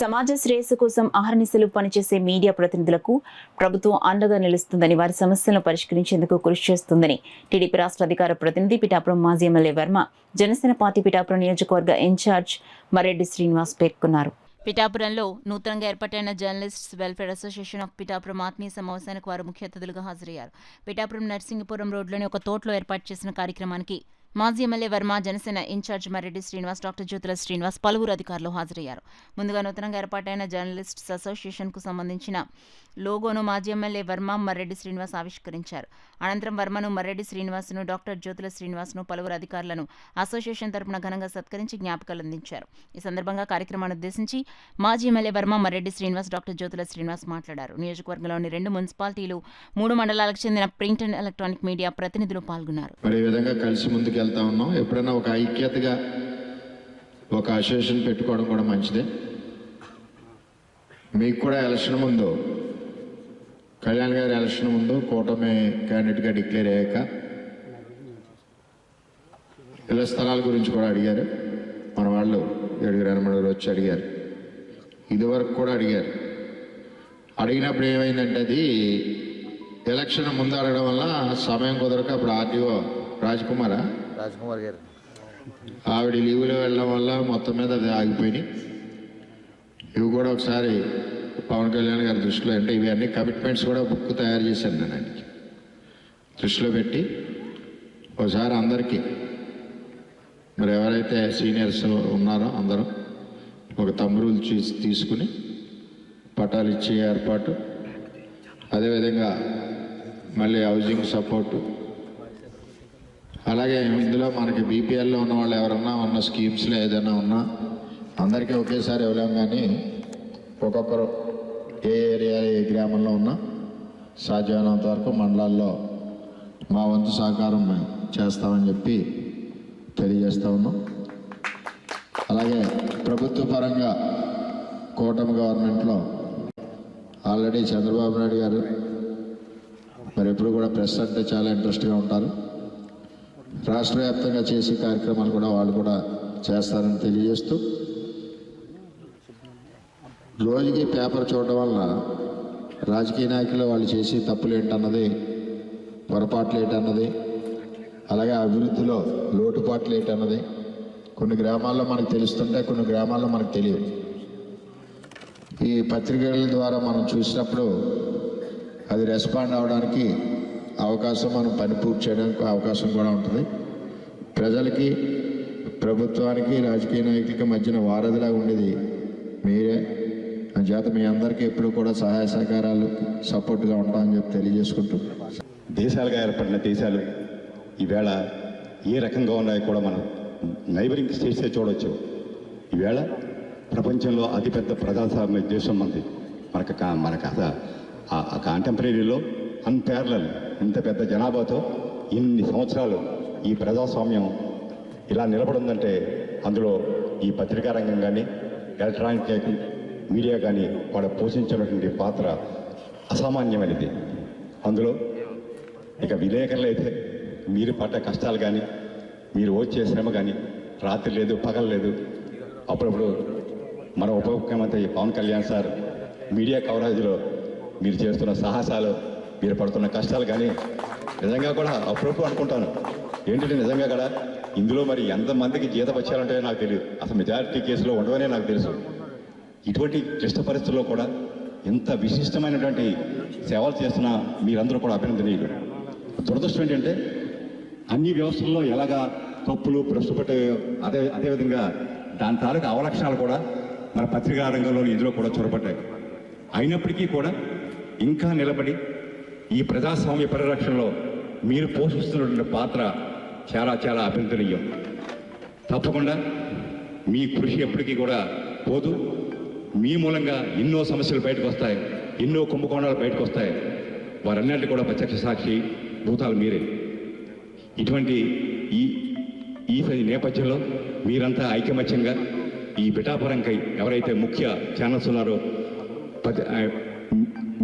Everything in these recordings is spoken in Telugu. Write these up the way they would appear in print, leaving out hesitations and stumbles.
సమాజ శ్రేయస్సు కోసం అహర్నిశలు పనిచేసే మీడియా ప్రతినిధులకు ప్రభుత్వం అండగా నిలుస్తుందని, వారి సమస్యలను పరిష్కరించేందుకు కృషి చేస్తుందని టీడీపీ రాష్ట్ర అధికార ప్రతినిధి పిఠాపురం మాజీ ఎమ్మెల్యే వర్మ, జనసేన పార్టీ పిఠాపురం నియోజకవర్గ ఇన్ఛార్జ్ మరెడ్డి శ్రీనివాస్ పేర్కొన్నారు. పిఠాపురంలో నూతనంగా ఏర్పాటైన journalists welfare association of Pithapuram ఆత్మీయ సమావేశానికి వారు ముఖ్య అతిథులుగా హాజరయ్యారు. పిఠాపురం నర్సింగపురం రోడ్లోని ఒక తోటలో ఏర్పాటు చేసిన కార్యక్రమానికి మాజీ MLA Varma, Janasena incharge Mareddy Srinivas, doctor Jyothula Srinivas పలువురు అధికారులు హాజరయ్యారు. ముందుగా నూతనంగా ఏర్పాటైన జర్నలిస్ట్స్ అసోసియేషన్కు సంబంధించిన లోగోను మాజీ ఎమ్మెల్యే వర్మ, మరెడ్డి శ్రీనివాస్ ఆవిష్కరించారు. అనంతరం వర్మను, మరెడ్డి శ్రీనివాస్ను, డాక్టర్ జ్యోతుల శ్రీనివాస్ను, పలువురు అధికారులను అసోసియేషన్ తరపున ఘనంగా సత్కరించి జ్ఞాపికలు అందించారు. ఈ సందర్భంగా కార్యక్రమాన్ని ఉద్దేశించి మాజీ ఎమ్మెల్యే వర్మ, మరెడ్డి శ్రీనివాస్, డాక్టర్ జ్యోతుల శ్రీనివాస్ మాట్లాడారు. నియోజకవర్గంలోని 2 మున్సిపాలిటీలు, 3 మండలాలకు చెందిన ప్రింట్ అండ్ ఎలక్ట్రానిక్ మీడియా ప్రతినిధులు పాల్గొన్నారు. వెళ్తా ఉన్నాం. ఎప్పుడైనా ఒక ఐక్యతగా ఒక అసోసియేషన్ పెట్టుకోవడం కూడా మంచిదే. మీకు కూడా ఎలక్షన్ ముందు, కళ్యాణ్ గారి ఎలక్షన్ ముందు కూటమి క్యాండిడేట్గా డిక్లేర్ అయ్యాక ఇళ్ల స్థలాల గురించి కూడా అడిగారు. మన వాళ్ళు 7 వచ్చి అడిగారు. ఇదివరకు కూడా అడిగారు. అడిగినప్పుడు ఏమైందంటే, అది ఎలక్షన్ ముందు అడగడం వల్ల సమయం కుదరక అప్పుడు ఆర్టీఓ రాజ్కుమార్ గారు ఆవిడ లీవ్లో వెళ్ళడం వల్ల మొత్తం మీద అది ఆగిపోయినాయి. ఇవి కూడా ఒకసారి పవన్ కళ్యాణ్ గారి దృష్టిలో, అంటే ఇవి అన్ని కమిట్మెంట్స్ కూడా బుక్ తయారు చేశాను నేను ఆయనకి దృష్టిలో పెట్టి, ఒకసారి అందరికీ మరి ఎవరైతే సీనియర్స్ ఉన్నారో అందరూ ఒక తమ్మురులు తీసుకుని పట్టాలు ఇచ్చే ఏర్పాటు, అదేవిధంగా మళ్ళీ హౌసింగ్ సపోర్టు, అలాగే ఇందులో మనకి బీపీఎల్లో ఉన్న వాళ్ళు ఎవరన్నా ఉన్న స్కీమ్స్లో ఏదైనా ఉన్నా అందరికీ ఒకేసారి ఇవ్వలేం, కానీ ఒక్కొక్కరు ఏ ఏరియా ఏ గ్రామంలో ఉన్నా సాధ్యమైనంత వరకు మండలాల్లో మా వంతు సహకారం మేము చేస్తామని చెప్పి తెలియజేస్తూ ఉన్నాం. అలాగే ప్రభుత్వ పరంగా కూటమి గవర్నమెంట్లో ఆల్రెడీ చంద్రబాబు నాయుడు గారు మరి ఎప్పుడు కూడా ప్రెస్ అంటే చాలా ఇంట్రెస్ట్గా ఉంటారు. రాష్ట్ర వ్యాప్తంగా చేసే కార్యక్రమాలు కూడా వాళ్ళు కూడా చేస్తారని తెలియజేస్తూ, రోజుకి పేపర్ చూడడం వల్ల రాజకీయ నాయకులు వాళ్ళు చేసే తప్పులు ఏంటన్నది, పొరపాట్లు ఏంటన్నది, అలాగే అభివృద్ధిలో లోటుపాట్లు ఏంటన్నది కొన్ని గ్రామాల్లో మనకు తెలుస్తుంటే, కొన్ని గ్రామాల్లో మనకు తెలియదు. ఈ పత్రికల ద్వారా మనం చూసినప్పుడు అది రెస్పాండ్ అవ్వడానికి అవకాశం, మనం పని పూర్తి చేయడానికి అవకాశం కూడా ఉంటుంది. ప్రజలకి, ప్రభుత్వానికి, రాజకీయ నాయకులకి మధ్యన వారధిలాగా ఉండేది మీరే. చేత మీ అందరికీ ఎప్పుడు కూడా సహాయ సహకారాలు సపోర్ట్గా ఉంటామని చెప్పి తెలియజేసుకుంటూ, దేశాలుగా ఏర్పడిన దేశాలు ఈవేళ ఏ రకంగా ఉన్నాయో కూడా మనం నైబరింగ్ స్టేట్సే చూడవచ్చు. ఈవేళ ప్రపంచంలో అతిపెద్ద ప్రజాస్వామ్య దేశం మనది. మనకు ఆ కాంటెంపరీలో అన్పారలల్, ఇంత పెద్ద జనాభాతో ఇన్ని సంవత్సరాలు ఈ ప్రజాస్వామ్యం ఇలా నిలబడిందంటే అందులో ఈ పత్రికా రంగం కానీ, ఎలక్ట్రానిక్ మీడియా కానీ వాళ్ళు పోషించినటువంటి పాత్ర అసామాన్యమైనది. అందులో ఇక విలేకరులు అయితే మీరు పడ్డ కష్టాలు కానీ, మీరు వచ్చే శ్రమ కానీ, రాత్రి లేదు పగలు లేదు. అప్పుడప్పుడు మన ఉప ముఖ్యమంత్రి పవన్ కళ్యాణ్ సార్ మీడియా కవరేజ్లో మీరు చేస్తున్న సాహసాలు, మీరు పడుతున్న కష్టాలు కానీ నిజంగా కూడా అప్పుడప్పుడు అనుకుంటాను, ఏంటంటే నిజంగా కూడా ఇందులో మరి ఎంతమందికి జీతం వచ్చారంటే నాకు తెలియదు. అసలు మెజారిటీ కేసులో ఉండవనే నాకు తెలుసు. ఇటువంటి క్లిష్ట పరిస్థితుల్లో కూడా ఎంత విశిష్టమైనటువంటి సేవలు చేస్తున్న మీరందరూ కూడా అభినందనీయులు. దురదృష్టం ఏంటంటే అన్ని వ్యవస్థల్లో ఎలాగా తప్పులు ప్రస్తుపట్టే అదేవిధంగా దాని తాలూకు అవలక్షణాలు కూడా మన పత్రికా రంగంలో ఇందులో కూడా చొరబడ్డాయి. అయినప్పటికీ కూడా ఇంకా నిలబడి ఈ ప్రజాస్వామ్య పరిరక్షణలో మీరు పోషిస్తున్నటువంటి పాత్ర చాలా చాలా అభినందనీయం. తప్పకుండా మీ కృషి ఎప్పటికీ కూడా పోదు. మీ మూలంగా ఎన్నో సమస్యలు బయటకు వస్తాయి, ఎన్నో కుంభకోణాలు బయటకు వస్తాయి. వారన్నింటి కూడా ప్రత్యక్ష సాక్షి భూతాలు మీరే. ఇటువంటి ఈ నేపథ్యంలో మీరంతా ఐకమత్యంగా ఈ పిఠాపురంకై ఎవరైతే ముఖ్య ఛానల్స్ ఉన్నారో,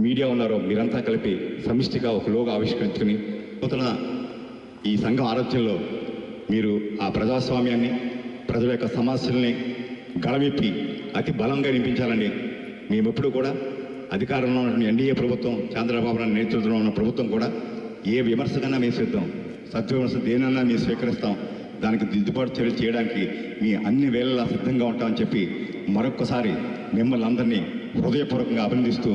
మీడియా ఉన్నారో, మీరంతా కలిపి సమిష్టిగా ఒక లోగో ఆవిష్కరించుకుని నూతన ఈ సంఘం ఆరోగ్యంలో మీరు ఆ ప్రజాస్వామ్యాన్ని, ప్రజల యొక్క సమస్యల్ని గళమెప్పి అతి బలంగా నింపించాలండి. మేమెప్పుడు కూడా అధికారంలో ఉన్న ఎన్డీఏ ప్రభుత్వం, చంద్రబాబు నాయుడు నేతృత్వంలో ఉన్న ప్రభుత్వం కూడా ఏ విమర్శకన్నా మేము సిద్ధం, సత్విమర్శ దేనన్నా మేము స్వీకరిస్తాం, దానికి దిద్దుబాటు చర్యలు చేయడానికి మీ అన్ని వేళలా సిద్ధంగా ఉంటామని చెప్పి మరొక్కసారి మిమ్మల్ని అందరినీ హృదయపూర్వకంగా అభినందిస్తూ